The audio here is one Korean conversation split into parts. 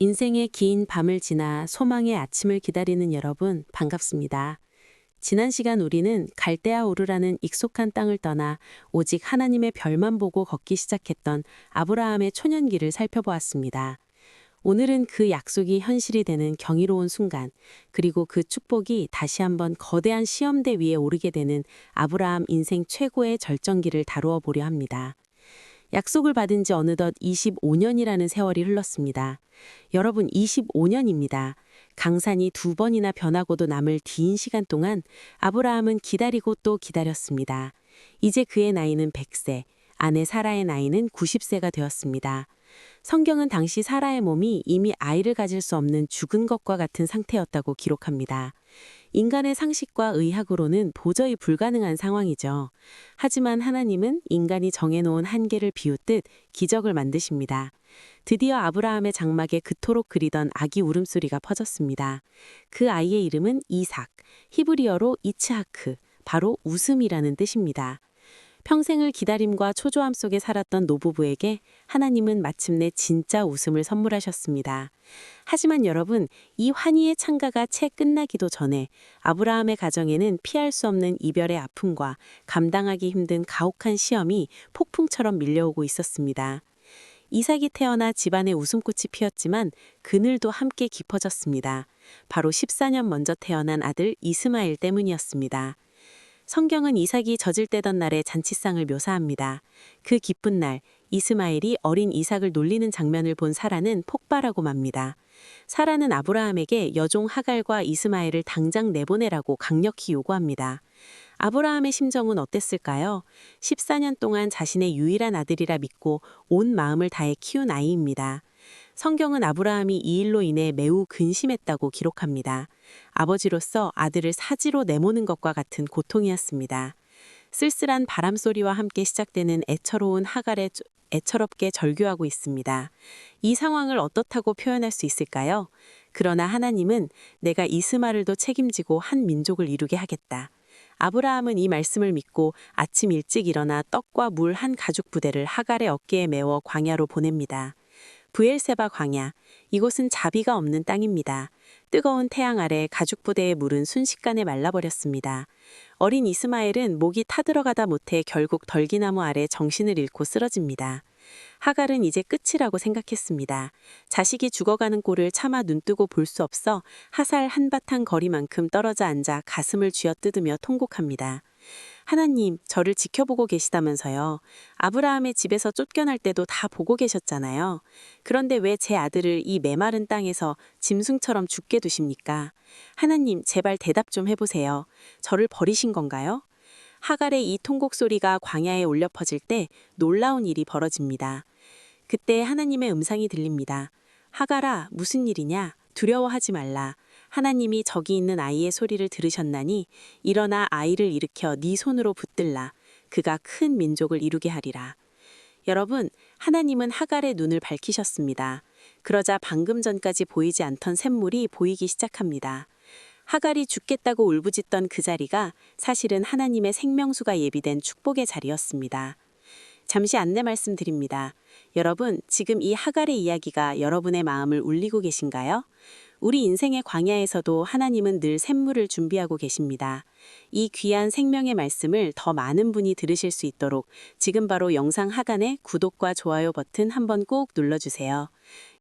인생의 긴 밤을 지나 소망의 아침을 기다리는 여러분, 반갑습니다. 지난 시간 우리는 갈대아 우르라는 익숙한 땅을 떠나 오직 하나님의 별만 보고 걷기 시작했던 아브라함의 초년기를 살펴보았습니다. 오늘은 그 약속이 현실이 되는 경이로운 순간, 그리고 그 축복이 다시 한번 거대한 시험대 위에 오르게 되는 아브라함 인생 최고의 절정기를 다루어 보려 합니다. 약속을 받은 지 어느덧 25년이라는 세월이 흘렀습니다. 여러분, 25년입니다. 강산이 두 번이나 변하고도 남을 긴 시간 동안 아브라함은 기다리고 또 기다렸습니다. 이제 그의 나이는 100세, 아내 사라의 나이는 90세가 되었습니다. 성경은 당시 사라의 몸이 이미 아이를 가질 수 없는 죽은 것과 같은 상태였다고 기록합니다. 인간의 상식과 의학으로는 도저히 불가능한 상황이죠. 하지만 하나님은 인간이 정해놓은 한계를 비웃듯 기적을 만드십니다. 드디어 아브라함의 장막에 그토록 그리던 아기 울음소리가 퍼졌습니다. 그 아이의 이름은 이삭, 히브리어로 이츠하크, 바로 웃음이라는 뜻입니다. 평생을 기다림과 초조함 속에 살았던 노부부에게 하나님은 마침내 진짜 웃음을 선물하셨습니다. 하지만 여러분, 이 환희의 창가가 채 끝나기도 전에 아브라함의 가정에는 피할 수 없는 이별의 아픔과 감당하기 힘든 가혹한 시험이 폭풍처럼 밀려오고 있었습니다. 이삭이 태어나 집안에 웃음꽃이 피었지만 그늘도 함께 깊어졌습니다. 바로 14년 먼저 태어난 아들 이스마엘 때문이었습니다. 성경은 이삭이 젖을 떼던 날의 잔치상을 묘사합니다. 그 기쁜 날, 이스마엘이 어린 이삭을 놀리는 장면을 본 사라는 폭발하고 맙니다. 사라는 아브라함에게 여종 하갈과 이스마엘을 당장 내보내라고 강력히 요구합니다. 아브라함의 심정은 어땠을까요? 14년 동안 자신의 유일한 아들이라 믿고 온 마음을 다해 키운 아이입니다. 성경은 아브라함이 이 일로 인해 매우 근심했다고 기록합니다. 아버지로서 아들을 사지로 내모는 것과 같은 고통이었습니다. 쓸쓸한 바람소리와 함께 시작되는 애처로운 하갈의 애처롭게 절규하고 있습니다. 이 상황을 어떻다고 표현할 수 있을까요? 그러나 하나님은 내가 이스마엘도 책임지고 한 민족을 이루게 하겠다. 아브라함은 이 말씀을 믿고 아침 일찍 일어나 떡과 물 한 가죽 부대를 하갈의 어깨에 메워 광야로 보냅니다. 브엘세바 광야, 이곳은 자비가 없는 땅입니다. 뜨거운 태양 아래 가죽 부대의 물은 순식간에 말라버렸습니다. 어린 이스마엘은 목이 타들어가다 못해 결국 덜기나무 아래 정신을 잃고 쓰러집니다. 하갈은 이제 끝이라고 생각했습니다. 자식이 죽어가는 꼴을 차마 눈뜨고 볼 수 없어 하살 한바탕 거리만큼 떨어져 앉아 가슴을 쥐어뜯으며 통곡합니다. 하나님, 저를 지켜보고 계시다면서요. 아브라함의 집에서 쫓겨날 때도 다 보고 계셨잖아요. 그런데 왜 제 아들을 이 메마른 땅에서 짐승처럼 죽게 두십니까? 하나님, 제발 대답 좀 해보세요. 저를 버리신 건가요? 하갈의 이 통곡 소리가 광야에 울려 퍼질 때 놀라운 일이 벌어집니다. 그때 하나님의 음성이 들립니다. 하갈아, 무슨 일이냐? 두려워하지 말라. 하나님이 저기 있는 아이의 소리를 들으셨나니 일어나 아이를 일으켜 네 손으로 붙들라. 그가 큰 민족을 이루게 하리라. 여러분, 하나님은 하갈의 눈을 밝히셨습니다. 그러자 방금 전까지 보이지 않던 샘물이 보이기 시작합니다. 하갈이 죽겠다고 울부짖던 그 자리가 사실은 하나님의 생명수가 예비된 축복의 자리였습니다. 잠시 안내 말씀드립니다. 여러분, 지금 이 하갈의 이야기가 여러분의 마음을 울리고 계신가요? 우리 인생의 광야에서도 하나님은 늘 샘물을 준비하고 계십니다. 이 귀한 생명의 말씀을 더 많은 분이 들으실 수 있도록 지금 바로 영상 하단에 구독과 좋아요 버튼 한번 꼭 눌러주세요.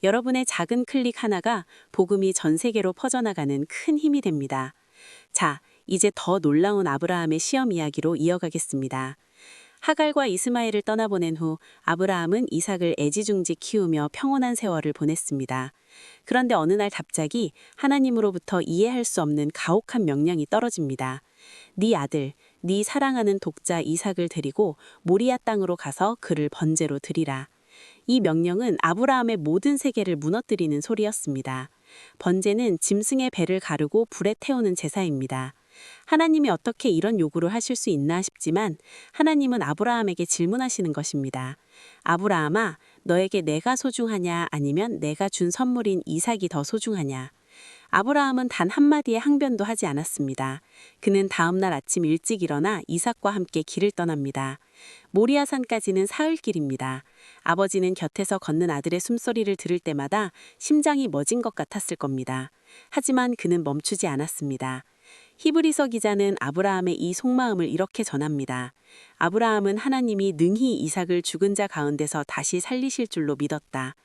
여러분의 작은 클릭 하나가 복음이 전 세계로 퍼져나가는 큰 힘이 됩니다. 자, 이제 더 놀라운 아브라함의 시험 이야기로 이어가겠습니다. 하갈과 이스마엘을 떠나보낸 후 아브라함은 이삭을 애지중지 키우며 평온한 세월을 보냈습니다. 그런데 어느 날 갑자기 하나님으로부터 이해할 수 없는 가혹한 명령이 떨어집니다. 네 아들, 네 사랑하는 독자 이삭을 데리고 모리아 땅으로 가서 그를 번제로 드리라. 이 명령은 아브라함의 모든 세계를 무너뜨리는 소리였습니다. 번제는 짐승의 배를 가르고 불에 태우는 제사입니다. 하나님이 어떻게 이런 요구를 하실 수 있나 싶지만 하나님은 아브라함에게 질문하시는 것입니다. 아브라함아, 너에게 내가 소중하냐 아니면 내가 준 선물인 이삭이 더 소중하냐? 아브라함은 단 한마디의 항변도 하지 않았습니다. 그는 다음날 아침 일찍 일어나 이삭과 함께 길을 떠납니다. 모리아산까지는 사흘길입니다. 아버지는 곁에서 걷는 아들의 숨소리를 들을 때마다 심장이 멎은 것 같았을 겁니다. 하지만 그는 멈추지 않았습니다. 히브리서 기자는 아브라함의 이 속마음을 이렇게 전합니다. 아브라함은 하나님이 능히 이삭을 죽은 자 가운데서 다시 살리실 줄로 믿었다.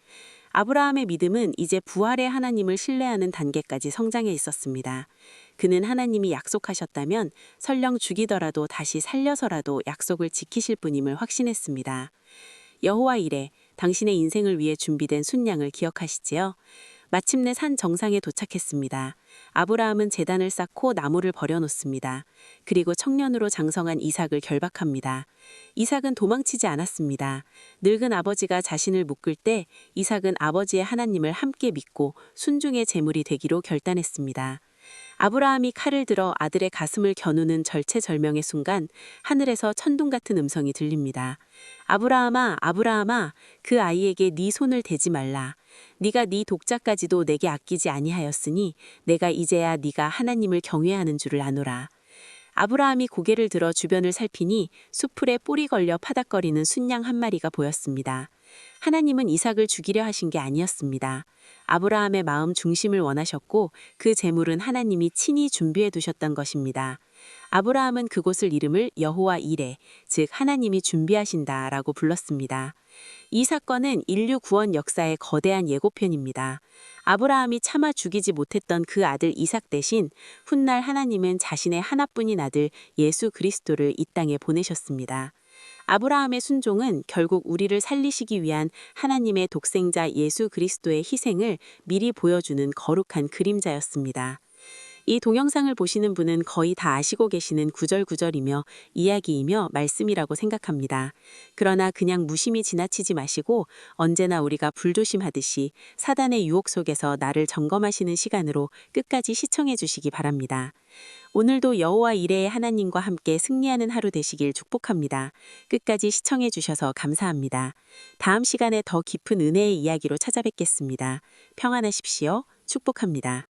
아브라함의 믿음은 이제 부활의 하나님을 신뢰하는 단계까지 성장해 있었습니다. 그는 하나님이 약속하셨다면 설령 죽이더라도 다시 살려서라도 약속을 지키실 분임을 확신했습니다. 여호와 이레, 당신의 인생을 위해 준비된 순양을 기억하시지요? 마침내 산 정상에 도착했습니다. 아브라함은 제단을 쌓고 나무를 버려놓습니다. 그리고 청년으로 장성한 이삭을 결박합니다. 이삭은 도망치지 않았습니다. 늙은 아버지가 자신을 묶을 때 이삭은 아버지의 하나님을 함께 믿고 순종의 제물이 되기로 결단했습니다. 아브라함이 칼을 들어 아들의 가슴을 겨누는 절체절명의 순간 하늘에서 천둥 같은 음성이 들립니다. 아브라함아, 아브라함아, 그 아이에게 네 손을 대지 말라. 네가 네 독자까지도 내게 아끼지 아니하였으니 내가 이제야 네가 하나님을 경외하는 줄을 아노라. 아브라함이 고개를 들어 주변을 살피니 수풀에 뿔이 걸려 파닥거리는 순양 한 마리가 보였습니다. 하나님은 이삭을 죽이려 하신 게 아니었습니다. 아브라함의 마음 중심을 원하셨고 그 제물은 하나님이 친히 준비해 두셨던 것입니다. 아브라함은 그곳을 이름을 여호와 이레, 즉 하나님이 준비하신다라고 불렀습니다. 이 사건은 인류 구원 역사의 거대한 예고편입니다. 아브라함이 차마 죽이지 못했던 그 아들 이삭 대신 훗날 하나님은 자신의 하나뿐인 아들 예수 그리스도를 이 땅에 보내셨습니다. 아브라함의 순종은 결국 우리를 살리시기 위한 하나님의 독생자 예수 그리스도의 희생을 미리 보여주는 거룩한 그림자였습니다. 이 동영상을 보시는 분은 거의 다 아시고 계시는 구절구절이며 이야기이며 말씀이라고 생각합니다. 그러나 그냥 무심히 지나치지 마시고 언제나 우리가 불조심하듯이 사단의 유혹 속에서 나를 점검하시는 시간으로 끝까지 시청해 주시기 바랍니다. 오늘도 여호와 이레의 하나님과 함께 승리하는 하루 되시길 축복합니다. 끝까지 시청해 주셔서 감사합니다. 다음 시간에 더 깊은 은혜의 이야기로 찾아뵙겠습니다. 평안하십시오. 축복합니다.